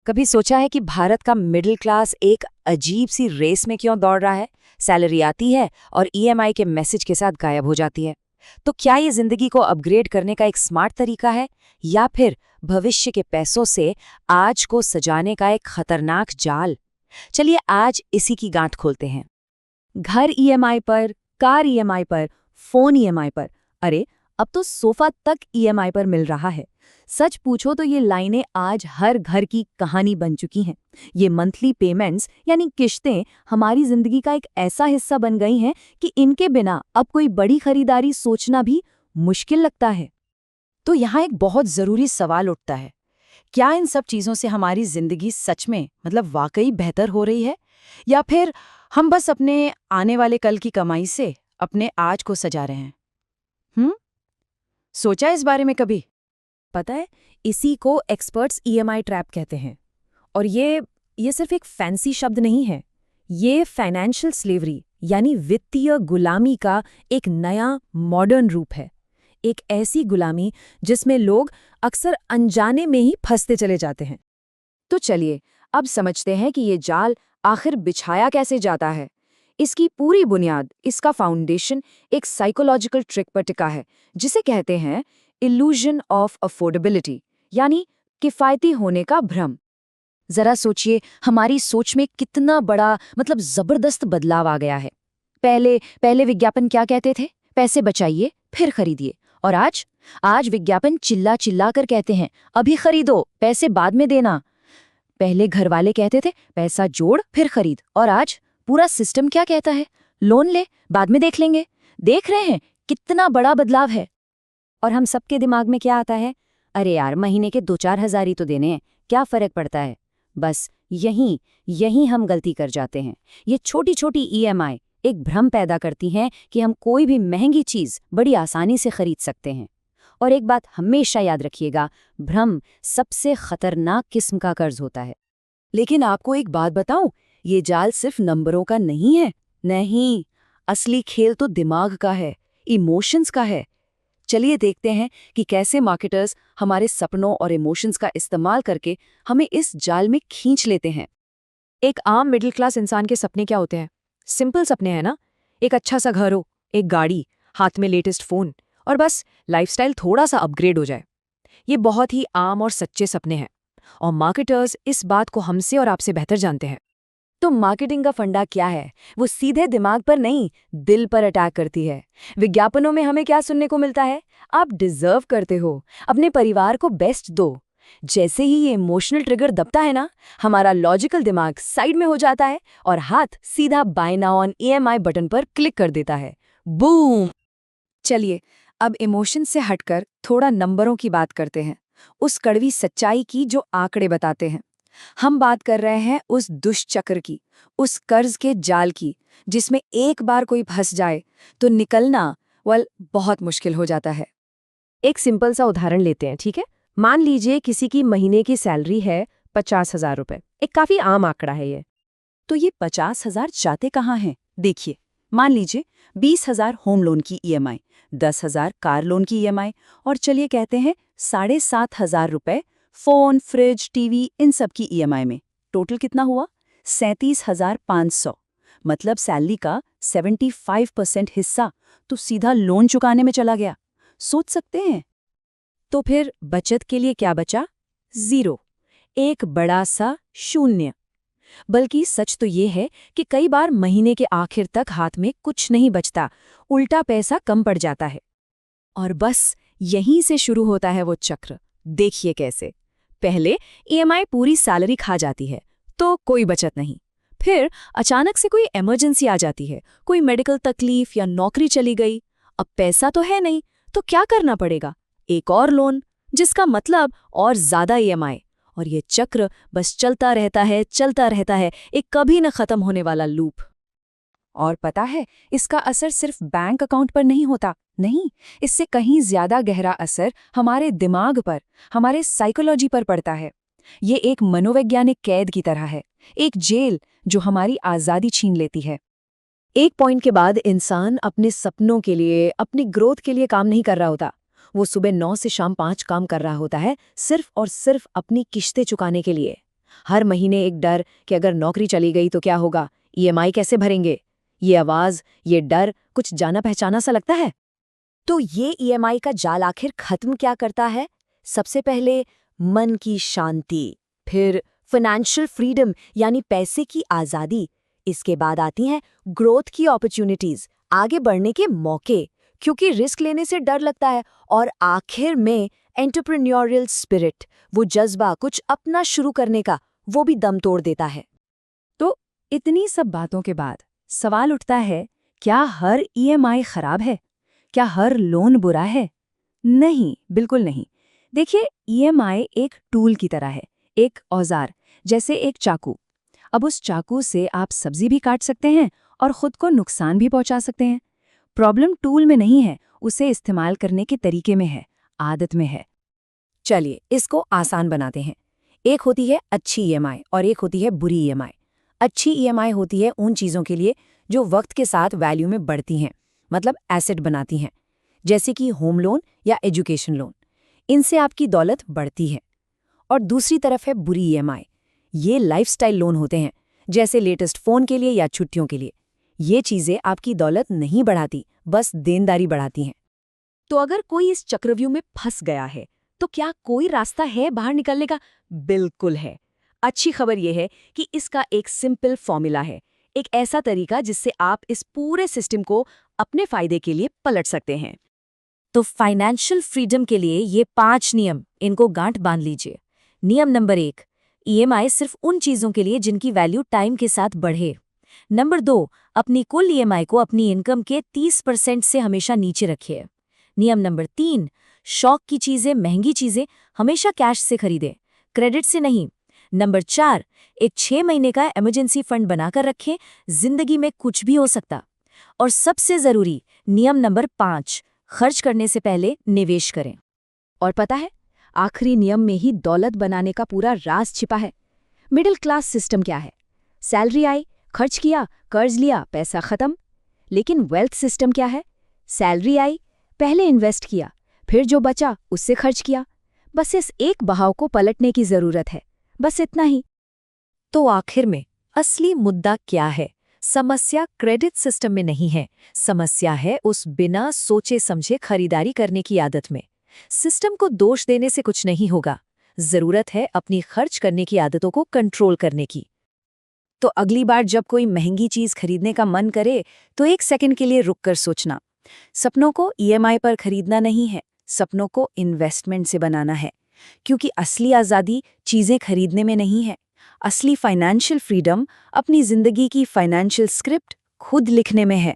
कभी सोचा है कि भारत का मिडिल क्लास एक अजीब सी रेस में क्यों दौड़ रहा है? सैलरी आती है और ईएमआई के मैसेज के साथ गायब हो जाती है। तो क्या ये जिंदगी को अपग्रेड करने का एक स्मार्ट तरीका है, या फिर भविष्य के पैसों से आज को सजाने का एक खतरनाक जाल? चलिए आज इसी की गांठ खोलते हैं। घर ईएमआई पर, कार ईएमआई पर, फोन ईएमआई पर, अरे अब तो सोफा तक ईएमआई पर मिल रहा है। सच पूछो तो ये लाइनें आज हर घर की कहानी बन चुकी हैं। ये मंथली पेमेंट्स यानी किश्तें हमारी जिंदगी का एक ऐसा हिस्सा बन गई हैं कि इनके बिना अब कोई बड़ी खरीदारी सोचना भी मुश्किल लगता है। तो यहाँ एक बहुत जरूरी सवाल उठता है, क्या इन सब चीजों से हमारी जिंदगी सच में वाकई बेहतर हो रही है, या फिर हम बस अपने आने वाले कल की कमाई से अपने आज को सजा रहे हैं? सोचा इस बारे में कभी? पता है, इसी को एक्सपर्ट्स ईएमआई ट्रैप कहते हैं। और ये सिर्फ एक फैंसी शब्द नहीं है। ये फाइनेंशियल स्लेवरी यानी वित्तीय गुलामी का एक नया मॉडर्न रूप है। एक ऐसी गुलामी जिसमें लोग अक्सर अनजाने में ही फंसते चले जाते हैं। तो चलिए अब समझते हैं कि ये जाल आखिर बिछाया कैसे जाता है। इसकी पूरी बुनियाद, इसका फाउंडेशन एक साइकोलॉजिकल ट्रिक पर टिका है, जिसे कहते हैं इल्यूजन ऑफ अफोर्डेबिलिटी, यानी किफायती होने का भ्रम। जरा सोचिए, हमारी सोच में कितना बड़ा जबरदस्त बदलाव आ गया है। पहले विज्ञापन क्या कहते थे? पैसे बचाइए फिर खरीदिए। और आज विज्ञापन चिल्ला चिल्ला कर कहते हैं, अभी खरीदो, पैसे बाद में देना। पहले घर वाले कहते थे, पैसा जोड़ फिर खरीद। और आज पूरा सिस्टम क्या कहता है? लोन ले, बाद में देख लेंगे। देख रहे हैं कितना बड़ा बदलाव है। और हम सबके दिमाग में क्या आता है? अरे यार, महीने के 2-4 हज़ार ही तो देने हैं, क्या फर्क पड़ता है? बस यहीं हम गलती कर जाते हैं। ये छोटी छोटी ईएमआई एक भ्रम पैदा करती हैं कि हम कोई भी महंगी चीज़ बड़ी आसानी से खरीद सकते हैं। और एक बात हमेशा याद रखिएगा, भ्रम सबसे खतरनाक किस्म का कर्ज होता है। लेकिन आपको एक बात बताऊं, ये जाल सिर्फ नंबरों का नहीं है। नहीं, असली खेल तो दिमाग का है, इमोशंस का है। चलिए देखते हैं कि कैसे मार्केटर्स हमारे सपनों और इमोशंस का इस्तेमाल करके हमें इस जाल में खींच लेते हैं। एक आम मिडिल क्लास इंसान के सपने क्या होते हैं? सिंपल सपने हैं ना? एक अच्छा सा घर हो, एक गाड़ी, हाथ में लेटेस्ट फोन, और बस लाइफस्टाइल थोड़ा सा अपग्रेड हो जाए। ये बहुत ही आम और सच्चे सपने हैं, और मार्केटर्स इस बात को हमसे और आपसे बेहतर जानते हैं। तो मार्केटिंग का फंडा क्या है? वो सीधे दिमाग पर नहीं, दिल पर अटैक करती है। विज्ञापनों में हमें क्या सुनने को मिलता है? आप डिजर्व करते हो, अपने परिवार को बेस्ट दो। जैसे ही ये इमोशनल ट्रिगर दबता है ना, हमारा लॉजिकल दिमाग साइड में हो जाता है और हाथ सीधा buy now on EMI button पर क्लिक कर देता है। बूम! चलिए अब इमोशन से हटकर थोड़ा नंबरों की बात करते हैं, उस कड़वी सच्चाई की जो आंकड़े बताते हैं। हम बात कर रहे हैं उस दुष्चक्र की, उस कर्ज के जाल की, जिसमें एक बार कोई फंस जाए तो निकलना बहुत मुश्किल हो जाता है। एक सिंपल सा उदाहरण लेते हैं, ठीक है? मान लीजिए किसी की महीने की सैलरी है 50,000 रुपए। एक काफी आम आंकड़ा है ये। तो ये 50,000 जाते कहाँ हैं? देखिए, मान लीजिए 20,000 होम लोन की ईएमआई, 10,000 कार लोन की ईएमआई, और चलिए कहते हैं 7,500 रुपए फोन, फ्रिज, टीवी, इन सब की ईएमआई में। टोटल कितना हुआ? 37,500। मतलब सैलरी का 75% हिस्सा तो सीधा लोन चुकाने में चला गया। सोच सकते हैं? तो फिर बचत के लिए क्या बचा? 0। एक बड़ा सा शून्य। बल्कि सच तो ये है कि कई बार महीने के आखिर तक हाथ में कुछ नहीं बचता, उल्टा पैसा कम पड़ जाता है। और बस यहीं से शुरू होता है वो चक्र। देखिए कैसे। पहले ईएमआई पूरी सैलरी खा जाती है, तो कोई बचत नहीं। फिर अचानक से कोई इमरजेंसी आ जाती है, कोई मेडिकल तकलीफ या नौकरी चली गई। अब पैसा तो है नहीं, तो क्या करना पड़ेगा? एक और लोन, जिसका मतलब और ज्यादा ईएमआई। और ये चक्र बस चलता रहता है, एक कभी न खत्म होने वाला लूप। और पता है, इसका असर सिर्फ बैंक अकाउंट पर नहीं होता। नहीं, इससे कहीं ज्यादा गहरा असर हमारे दिमाग पर, हमारे साइकोलॉजी पर पड़ता है। ये एक मनोवैज्ञानिक कैद की तरह है, एक जेल जो हमारी आज़ादी छीन लेती है। एक पॉइंट के बाद इंसान अपने सपनों के लिए, अपनी ग्रोथ के लिए काम नहीं कर रहा होता। वो सुबह 9 से शाम 5 काम कर रहा होता है, सिर्फ और सिर्फ अपनी किश्तें चुकाने के लिए। हर महीने एक डर कि अगर नौकरी चली गई तो क्या होगा, ईएमआई कैसे भरेंगे। ये आवाज, ये डर कुछ जाना पहचाना सा लगता है। तो ये ईएमआई का जाल आखिर खत्म क्या करता है? सबसे पहले मन की शांति, फिर फाइनेंशियल फ्रीडम यानी पैसे की आज़ादी। इसके बाद आती हैं ग्रोथ की अपॉर्चुनिटीज, आगे बढ़ने के मौके, क्योंकि रिस्क लेने से डर लगता है। और आखिर में एंटरप्रेन्योरियल स्पिरिट, वो जज्बा कुछ अपना शुरू करने का, वो भी दम तोड़ देता है। तो इतनी सब बातों के बाद सवाल उठता है, क्या हर ईएमआई खराब है? क्या हर लोन बुरा है? नहीं, बिल्कुल नहीं। देखिए, ईएमआई एक टूल की तरह है, एक औजार, जैसे एक चाकू। अब उस चाकू से आप सब्जी भी काट सकते हैं और खुद को नुकसान भी पहुंचा सकते हैं। प्रॉब्लम टूल में नहीं है, उसे इस्तेमाल करने के तरीके में है, आदत में है। चलिए इसको आसान बनाते हैं। एक होती है अच्छी ईएमआई और एक होती है बुरी ईएमआई। अच्छी ईएमआई होती है उन चीज़ों के लिए जो वक्त के साथ वैल्यू में बढ़ती हैं, मतलब एसेट बनाती हैं, जैसे कि होम लोन या एजुकेशन लोन। इनसे आपकी दौलत बढ़ती है। और दूसरी तरफ है बुरी ईएमआई। ये लाइफस्टाइल लोन होते हैं, जैसे लेटेस्ट फ़ोन के लिए या छुट्टियों के लिए। ये चीज़ें आपकी दौलत नहीं बढ़ाती, बस देनदारी बढ़ाती हैं। तो अगर कोई इस चक्रव्यूह में फंस गया है, तो क्या कोई रास्ता है बाहर निकलने का? बिल्कुल है। अच्छी खबर यह है कि इसका एक सिंपल फॉर्मूला है, एक ऐसा तरीका जिससे आप इस पूरे सिस्टम को अपने फायदे के लिए पलट सकते हैं। तो फाइनेंशियल फ्रीडम के लिए ये 5 नियम, इनको गांठ बांध लीजिए। नियम नंबर 1, ईएमआई सिर्फ उन चीज़ों के लिए जिनकी वैल्यू टाइम के साथ बढ़े। नंबर 2, अपनी कुल ईएमआई को अपनी इनकम के 30% से हमेशा नीचे रखिए। नियम नंबर 3, शौक की चीज़ें, महंगी चीज़ें हमेशा कैश से खरीदें, क्रेडिट से नहीं। नंबर 4, एक 6 महीने का इमरजेंसी फंड बनाकर रखें, जिंदगी में कुछ भी हो सकता। और सबसे ज़रूरी नियम नंबर 5, खर्च करने से पहले निवेश करें। और पता है, आखिरी नियम में ही दौलत बनाने का पूरा राज छिपा है। मिडिल क्लास सिस्टम क्या है? सैलरी आई, खर्च किया, कर्ज लिया, पैसा खत्म। लेकिन वेल्थ सिस्टम क्या है? सैलरी आई, पहले इन्वेस्ट किया, फिर जो बचा उससे खर्च किया। बस इस एक बहाव को पलटने की जरूरत है, बस इतना ही। तो आखिर में असली मुद्दा क्या है? समस्या क्रेडिट सिस्टम में नहीं है, समस्या है उस बिना सोचे समझे खरीदारी करने की आदत में। सिस्टम को दोष देने से कुछ नहीं होगा, जरूरत है अपनी खर्च करने की आदतों को कंट्रोल करने की। तो अगली बार जब कोई महंगी चीज खरीदने का मन करे, तो 1 सेकंड के लिए रुककर सोचना। सपनों को ईएमआई पर खरीदना नहीं है, सपनों को इन्वेस्टमेंट से बनाना है। क्योंकि असली आज़ादी चीज़ें खरीदने में नहीं है, असली फाइनेंशियल फ्रीडम अपनी जिंदगी की फाइनेंशियल स्क्रिप्ट खुद लिखने में है।